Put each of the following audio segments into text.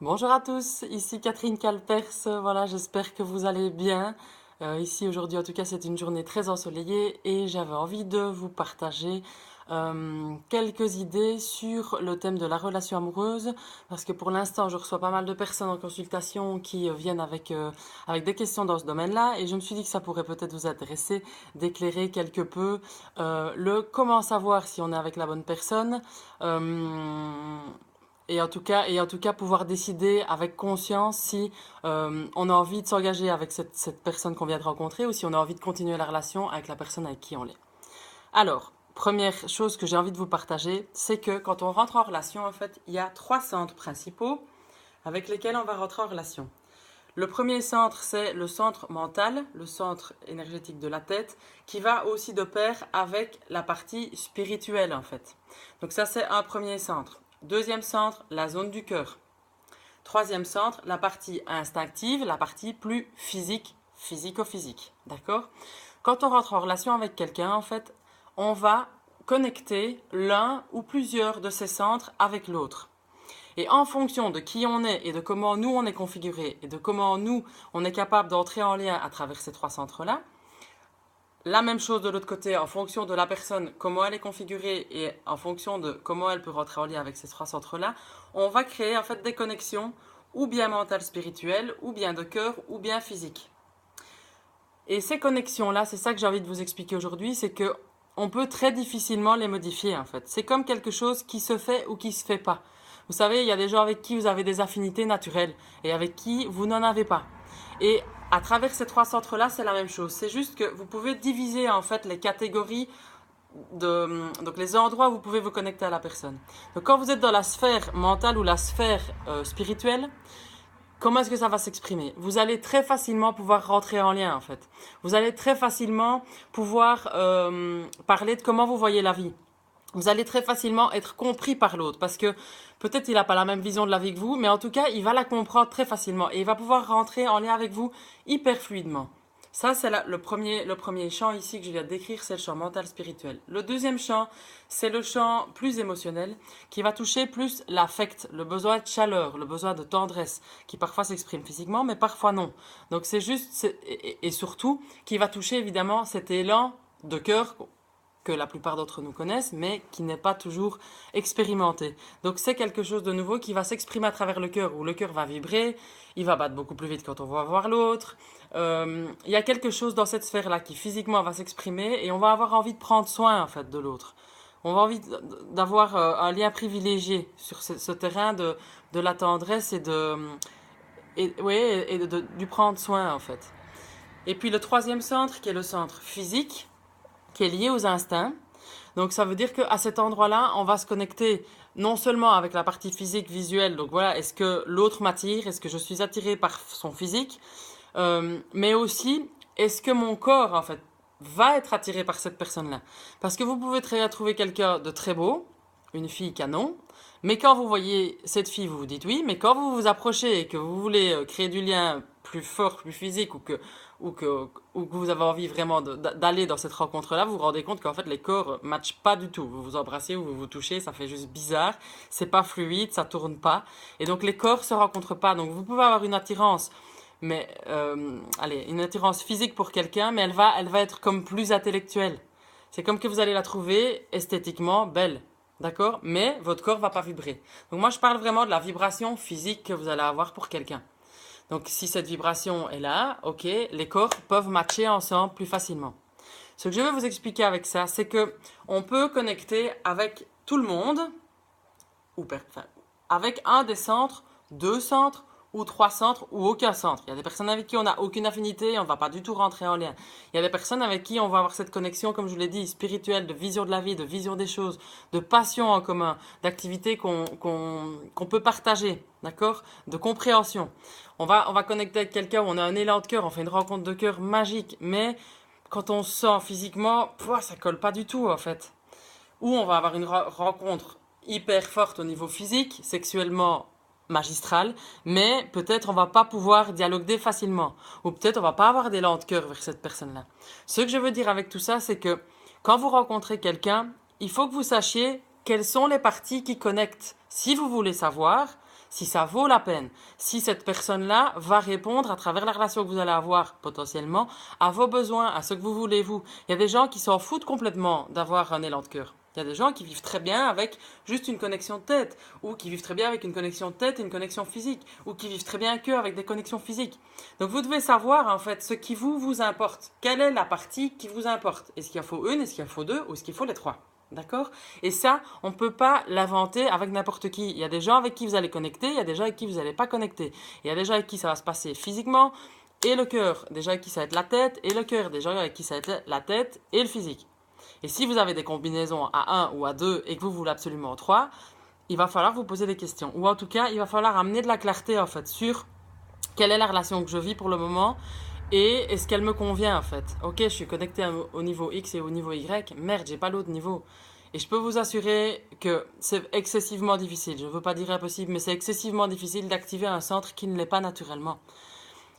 Bonjour à tous, ici Catherine Calpers. Voilà, j'espère que vous allez bien. Ici aujourd'hui, en tout cas, c'est une journée très ensoleillée et j'avais envie de vous partager quelques idées sur le thème de la relation amoureuse parce que pour l'instant, je reçois pas mal de personnes en consultation qui viennent avec des questions dans ce domaine-là et je me suis dit que ça pourrait peut-être vous intéresser d'éclairer quelque peu le comment savoir si on est avec la bonne personne. Euh, et en tout cas, pouvoir décider avec conscience si on a envie de s'engager avec cette personne qu'on vient de rencontrer ou si on a envie de continuer la relation avec la personne avec qui on l'est. Alors, première chose que j'ai envie de vous partager, c'est que quand on rentre en relation, en fait, il y a trois centres principaux avec lesquels on va rentrer en relation. Le premier centre, c'est le centre mental, le centre énergétique de la tête, qui va aussi de pair avec la partie spirituelle, en fait. Donc ça, c'est un premier centre. Deuxième centre, la zone du cœur. Troisième centre, la partie instinctive, la partie plus physique, physico-physique. D'accord? Quand on rentre en relation avec quelqu'un, en fait, on va connecter l'un ou plusieurs de ces centres avec l'autre. Et en fonction de qui on est et de comment nous on est configuré et de comment nous on est capable d'entrer en lien à travers ces trois centres-là, la même chose de l'autre côté, en fonction de la personne, comment elle est configurée et en fonction de comment elle peut rentrer en lien avec ces trois centres-là, on va créer en fait des connexions ou bien mentales, spirituelles, ou bien de cœur, ou bien physiques. Et ces connexions-là, c'est ça que j'ai envie de vous expliquer aujourd'hui, c'est que on peut très difficilement les modifier en fait. C'est comme quelque chose qui se fait ou qui se fait pas. Vous savez, il y a des gens avec qui vous avez des affinités naturelles et avec qui vous n'en avez pas. Et à travers ces trois centres-là, c'est la même chose. C'est juste que vous pouvez diviser en fait les catégories donc les endroits où vous pouvez vous connecter à la personne. Donc quand vous êtes dans la sphère mentale ou la sphère spirituelle, comment est-ce que ça va s'exprimer? Vous allez très facilement pouvoir rentrer en lien en fait. Vous allez très facilement pouvoir parler de comment vous voyez la vie. Vous allez très facilement être compris par l'autre parce que peut-être il n'a pas la même vision de la vie que vous, mais en tout cas il va la comprendre très facilement et il va pouvoir rentrer en lien avec vous hyper fluidement. Ça, c'est le premier champ ici que je viens de décrire, c'est le champ mental spirituel. Le deuxième champ, c'est le champ plus émotionnel qui va toucher plus l'affect, le besoin de chaleur, le besoin de tendresse, qui parfois s'exprime physiquement, mais parfois non. Donc c'est juste, et surtout, qui va toucher évidemment cet élan de cœur que la plupart d'entre nous connaissent, mais qui n'est pas toujours expérimenté. Donc c'est quelque chose de nouveau qui va s'exprimer à travers le cœur, où le cœur va vibrer, il va battre beaucoup plus vite quand on va voir l'autre. Il y a quelque chose dans cette sphère-là qui physiquement va s'exprimer et on va avoir envie de prendre soin en fait de l'autre. On va envie d'avoir un lien privilégié sur ce terrain de la tendresse et du prendre soin en fait. Et puis le troisième centre qui est le centre physique, qui est lié aux instincts. Donc ça veut dire qu'à cet endroit-là, on va se connecter non seulement avec la partie physique, visuelle, donc voilà, est-ce que l'autre m'attire, est-ce que je suis attiré par son physique, mais aussi, est-ce que mon corps, en fait, va être attiré par cette personne-là. Parce que vous pouvez très bien trouver quelqu'un de très beau, une fille canon, mais quand vous voyez cette fille, vous vous dites oui, mais quand vous vous approchez et que vous voulez créer du lien plus fort, plus physique, ou que vous avez envie vraiment d'aller dans cette rencontre-là, vous vous rendez compte qu'en fait les corps ne matchent pas du tout. Vous vous embrassez ou vous vous touchez, ça fait juste bizarre, c'est pas fluide, ça tourne pas. Et donc les corps se rencontrent pas. Donc vous pouvez avoir une attirance, mais allez, une attirance physique pour quelqu'un, mais elle va être comme plus intellectuelle. C'est comme que vous allez la trouver esthétiquement belle. D'accord? Mais votre corps va pas vibrer. Donc moi je parle vraiment de la vibration physique que vous allez avoir pour quelqu'un. Donc si cette vibration est là, ok, les corps peuvent matcher ensemble plus facilement. Ce que je veux vous expliquer avec ça, c'est que on peut connecter avec tout le monde, enfin, avec un des centres, deux centres, ou trois centres, ou aucun centre. Il y a des personnes avec qui on n'a aucune affinité et on ne va pas du tout rentrer en lien. Il y a des personnes avec qui on va avoir cette connexion, comme je vous l'ai dit, spirituelle, de vision de la vie, de vision des choses, de passion en commun, d'activités qu'on peut partager, d'accord? De compréhension. On va connecter avec quelqu'un où on a un élan de cœur, on fait une rencontre de cœur magique, mais quand on se sent physiquement, ça colle pas du tout en fait. Ou on va avoir une rencontre hyper forte au niveau physique, sexuellement magistrale, mais peut-être on va pas pouvoir dialoguer facilement. Ou peut-être on va pas avoir d'élan de cœur vers cette personne-là. Ce que je veux dire avec tout ça, c'est que quand vous rencontrez quelqu'un, il faut que vous sachiez quelles sont les parties qui connectent. Si vous voulez savoir, si ça vaut la peine, si cette personne-là va répondre à travers la relation que vous allez avoir potentiellement à vos besoins, à ce que vous voulez vous. Il y a des gens qui s'en foutent complètement d'avoir un élan de cœur. Il y a des gens qui vivent très bien avec juste une connexion de tête, ou qui vivent très bien avec une connexion de tête et une connexion physique, ou qui vivent très bien que avec des connexions physiques. Donc vous devez savoir en fait ce qui vous importe. Quelle est la partie qui vous importe? Est-ce qu'il en faut une, est-ce qu'il en faut deux, ou est-ce qu'il faut les trois? D'accord? Et ça, on ne peut pas l'inventer avec n'importe qui. Il y a des gens avec qui vous allez connecter, il y a des gens avec qui vous n'allez pas connecter. Il y a des gens avec qui ça va se passer physiquement et le cœur. Des gens avec qui ça va être la tête et le cœur. Des gens avec qui ça va être la tête et le physique. Et si vous avez des combinaisons à 1 ou à 2 et que vous voulez absolument 3, il va falloir vous poser des questions. Ou en tout cas, il va falloir amener de la clarté en fait sur quelle est la relation que je vis pour le moment et est-ce qu'elle me convient en fait. Ok, je suis connecté au niveau X et au niveau Y. Merde, j'ai pas l'autre niveau. Et je peux vous assurer que c'est excessivement difficile. Je ne veux pas dire impossible, mais c'est excessivement difficile d'activer un centre qui ne l'est pas naturellement.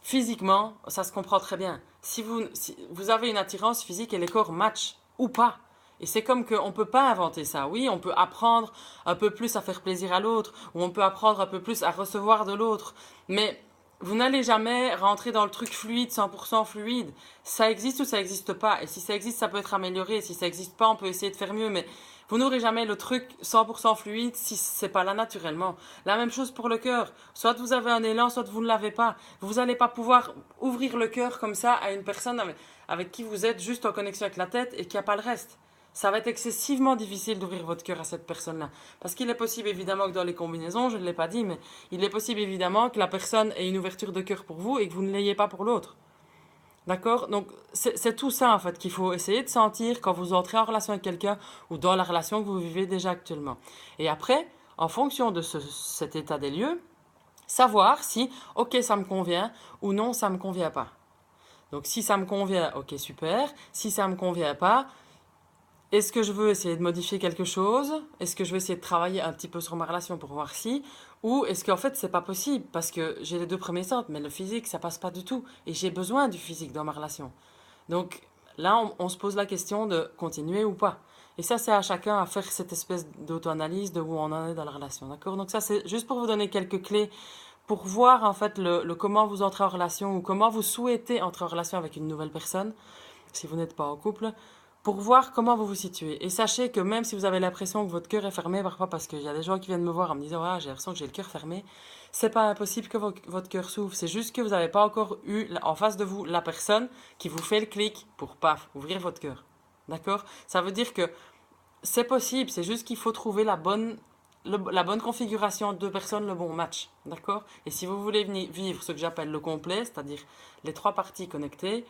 Physiquement, ça se comprend très bien. Si vous avez une attirance physique et les corps matchent ou pas. Et c'est comme qu'on ne peut pas inventer ça. Oui, on peut apprendre un peu plus à faire plaisir à l'autre, ou on peut apprendre un peu plus à recevoir de l'autre. Mais vous n'allez jamais rentrer dans le truc fluide, 100% fluide. Ça existe ou ça n'existe pas. Et si ça existe, ça peut être amélioré. Si ça n'existe pas, on peut essayer de faire mieux. Mais vous n'aurez jamais le truc 100% fluide si c'est pas là naturellement. La même chose pour le cœur. Soit vous avez un élan, soit vous ne l'avez pas. Vous n'allez pas pouvoir ouvrir le cœur comme ça à une personne avec qui vous êtes juste en connexion avec la tête et qui n'a pas le reste. Ça va être excessivement difficile d'ouvrir votre cœur à cette personne-là. Parce qu'il est possible évidemment que dans les combinaisons, je ne l'ai pas dit, mais il est possible évidemment que la personne ait une ouverture de cœur pour vous et que vous ne l'ayez pas pour l'autre. D'accord? Donc c'est tout ça en fait qu'il faut essayer de sentir quand vous entrez en relation avec quelqu'un ou dans la relation que vous vivez déjà actuellement. Et après, en fonction de cet état des lieux, savoir si ok ça me convient ou non ça me convient pas. Donc si ça me convient, ok super. Si ça me convient pas, est-ce que je veux essayer de modifier quelque chose? Est-ce que je veux essayer de travailler un petit peu sur ma relation pour voir si? Ou est-ce qu'en fait c'est pas possible parce que j'ai les deux premiers centres, mais le physique ça passe pas du tout et j'ai besoin du physique dans ma relation. Donc là on se pose la question de continuer ou pas. Et ça c'est à chacun à faire cette espèce d'auto-analyse de où on en est dans la relation, d'accord? Donc ça c'est juste pour vous donner quelques clés pour voir en fait le comment vous entrez en relation ou comment vous souhaitez entrer en relation avec une nouvelle personne si vous n'êtes pas en couple pour voir comment vous vous situez. Et sachez que même si vous avez l'impression que votre cœur est fermé, parfois parce qu'il y a des gens qui viennent me voir en me disant ah, j'ai l'impression que j'ai le cœur fermé, c'est pas impossible que votre cœur s'ouvre. C'est juste que vous n'avez pas encore eu en face de vous la personne qui vous fait le clic pour paf, ouvrir votre cœur. D'accord? Ça veut dire que c'est possible, c'est juste qu'il faut trouver la bonne configuration de deux personnes, le bon match. D'accord? Et si vous voulez vivre ce que j'appelle le complet, c'est-à-dire les trois parties connectées,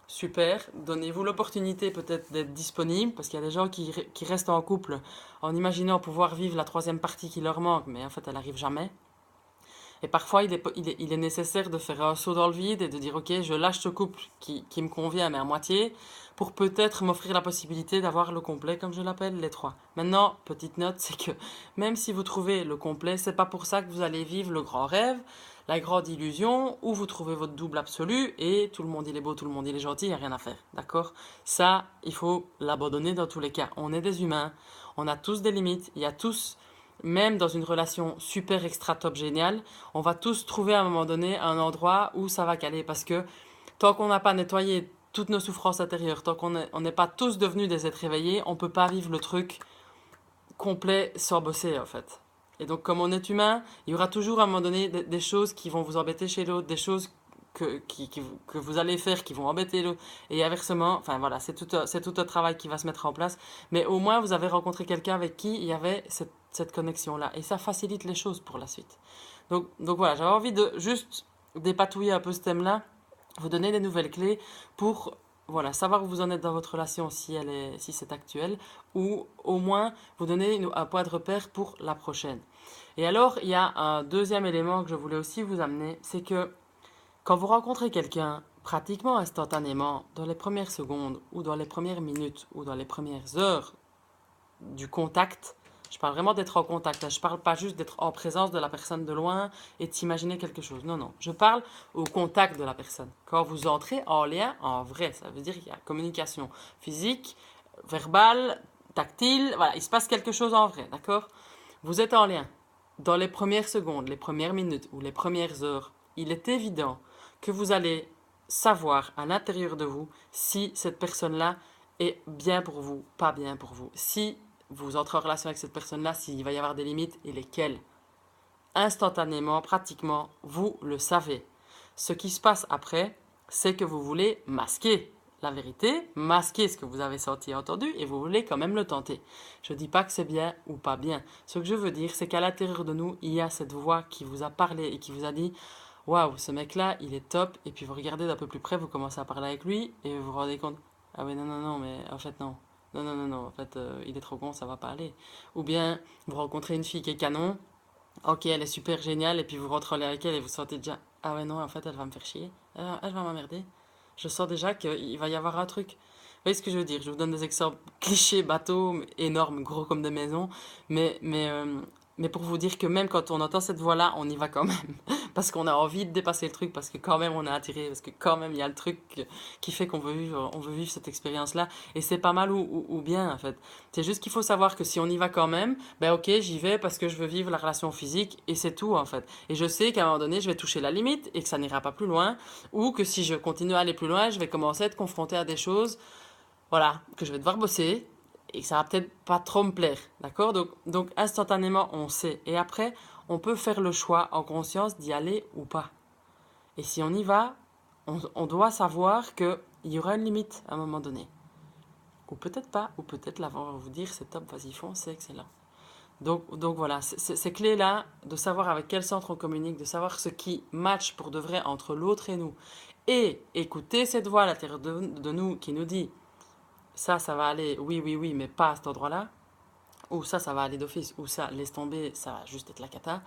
super, donnez-vous l'opportunité peut-être d'être disponible, parce qu'il y a des gens qui restent en couple en imaginant pouvoir vivre la troisième partie qui leur manque, mais en fait elle n'arrive jamais. Et parfois il est nécessaire de faire un saut dans le vide et de dire ok, je lâche ce couple qui me convient mais à moitié, pour peut-être m'offrir la possibilité d'avoir le complet comme je l'appelle, les trois. Maintenant, petite note, c'est que même si vous trouvez le complet, c'est pas pour ça que vous allez vivre le grand rêve, la grande illusion, où vous trouvez votre double absolu et tout le monde il est beau, tout le monde il est gentil, il n'y a rien à faire, d'accord? Ça, il faut l'abandonner dans tous les cas. On est des humains, on a tous des limites, il y a tous, même dans une relation super extra top géniale, on va tous trouver à un moment donné un endroit où ça va caler parce que tant qu'on n'a pas nettoyé toutes nos souffrances intérieures, tant qu'on n'est pas tous devenus des êtres éveillés, on ne peut pas vivre le truc complet sans bosser en fait. Et donc comme on est humain, il y aura toujours à un moment donné des choses qui vont vous embêter chez l'autre, des choses que vous allez faire qui vont embêter l'autre. Et inversement, enfin voilà, c'est tout un travail qui va se mettre en place. Mais au moins vous avez rencontré quelqu'un avec qui il y avait cette connexion-là. Et ça facilite les choses pour la suite. Donc voilà, j'avais envie de juste dépatouiller un peu ce thème-là, vous donner des nouvelles clés pour voilà, savoir où vous en êtes dans votre relation si c'est actuel, ou au moins vous donner un point de repère pour la prochaine. Et alors, il y a un deuxième élément que je voulais aussi vous amener, c'est que quand vous rencontrez quelqu'un, pratiquement instantanément, dans les premières secondes, ou dans les premières minutes, ou dans les premières heures du contact, je parle vraiment d'être en contact, je ne parle pas juste d'être en présence de la personne de loin et de s'imaginer quelque chose. Non, non, je parle au contact de la personne. Quand vous entrez en lien, en vrai, ça veut dire qu'il y a communication physique, verbale, tactile, voilà, il se passe quelque chose en vrai, d'accord? Vous êtes en lien. dans les premières secondes, les premières minutes ou les premières heures, il est évident que vous allez savoir à l'intérieur de vous si cette personne-là est bien pour vous, pas bien pour vous. Si vous entrez en relation avec cette personne-là, s'il va y avoir des limites et lesquelles. Instantanément, pratiquement, vous le savez. Ce qui se passe après, c'est que vous voulez masquer la vérité, masquer ce que vous avez senti et entendu, et vous voulez quand même le tenter. Je ne dis pas que c'est bien ou pas bien. Ce que je veux dire, c'est qu'à l'intérieur de nous, il y a cette voix qui vous a parlé et qui vous a dit waouh, ce mec-là, il est top. Et puis vous regardez d'un peu plus près, vous commencez à parler avec lui, et vous vous rendez compte ah oui, non, non, non, mais en fait, non. Non, non, non, non, en fait, il est trop con, ça va pas aller. Ou bien, vous rencontrez une fille qui est canon, ok, elle est super géniale, et puis vous rentrez avec elle et vous sentez déjà, ah ouais, non, en fait, elle va me faire chier, elle va m'emmerder. Je sens déjà qu'il va y avoir un truc. Vous voyez ce que je veux dire? Je vous donne des exemples clichés, bateaux, énormes, gros comme des maisons, mais, mais, euh, mais pour vous dire que même quand on entend cette voix-là, on y va quand même. Parce qu'on a envie de dépasser le truc, parce que quand même on est attiré, parce que quand même il y a le truc qui fait qu'on veut vivre cette expérience-là. Et c'est pas mal ou bien en fait. C'est juste qu'il faut savoir que si on y va quand même, ben ok, j'y vais parce que je veux vivre la relation physique et c'est tout en fait. Et je sais qu'à un moment donné, je vais toucher la limite et que ça n'ira pas plus loin, ou que si je continue à aller plus loin, je vais commencer à être confronté à des choses, voilà, que je vais devoir bosser et que ça va peut-être pas trop me plaire, d'accord? Donc instantanément, on sait. Et après, on peut faire le choix en conscience d'y aller ou pas. Et si on y va, on doit savoir qu'il y aura une limite à un moment donné. Ou peut-être pas, ou peut-être l'avant va vous dire c'est top, vas-y fonce, c'est excellent. Donc voilà, ces clés-là, de savoir avec quel centre on communique, de savoir ce qui match pour de vrai entre l'autre et nous, et écouter cette voix à l'intérieur de nous qui nous dit ça va aller, oui, oui, oui, mais pas à cet endroit-là, ou ça va aller d'office, ou ça, laisse tomber, ça va juste être la cata.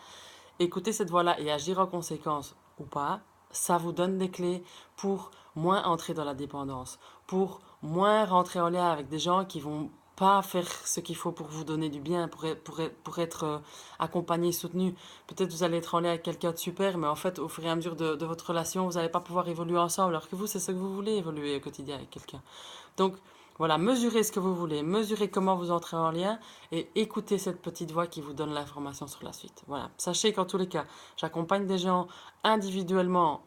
Écouter cette voix-là et agir en conséquence ou pas, ça vous donne des clés pour moins entrer dans la dépendance, pour moins rentrer en lien avec des gens qui vont pas faire ce qu'il faut pour vous donner du bien, pour être accompagné, soutenu. Peut-être vous allez être en lien avec quelqu'un de super, mais en fait, au fur et à mesure de votre relation, vous n'allez pas pouvoir évoluer ensemble, alors que vous, c'est ce que vous voulez, évoluer au quotidien avec quelqu'un. Donc, voilà, mesurez ce que vous voulez, mesurez comment vous entrez en lien et écoutez cette petite voix qui vous donne l'information sur la suite. Voilà, sachez qu'en tous les cas, j'accompagne des gens individuellement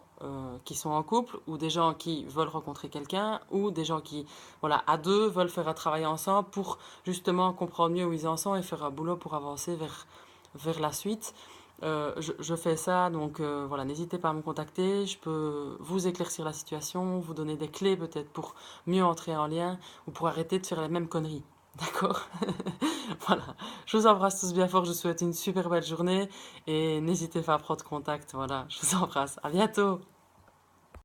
qui sont en couple ou des gens qui veulent rencontrer quelqu'un ou des gens qui, voilà, à deux veulent faire un travail ensemble pour justement comprendre mieux où ils en sont et faire un boulot pour avancer vers la suite. Je fais ça, donc voilà, n'hésitez pas à me contacter. Je peux vous éclaircir la situation, vous donner des clés peut-être pour mieux entrer en lien ou pour arrêter de faire les mêmes conneries. D'accord? Voilà. Je vous embrasse tous bien fort. Je vous souhaite une super belle journée et n'hésitez pas à prendre contact. Voilà. Je vous embrasse. À bientôt.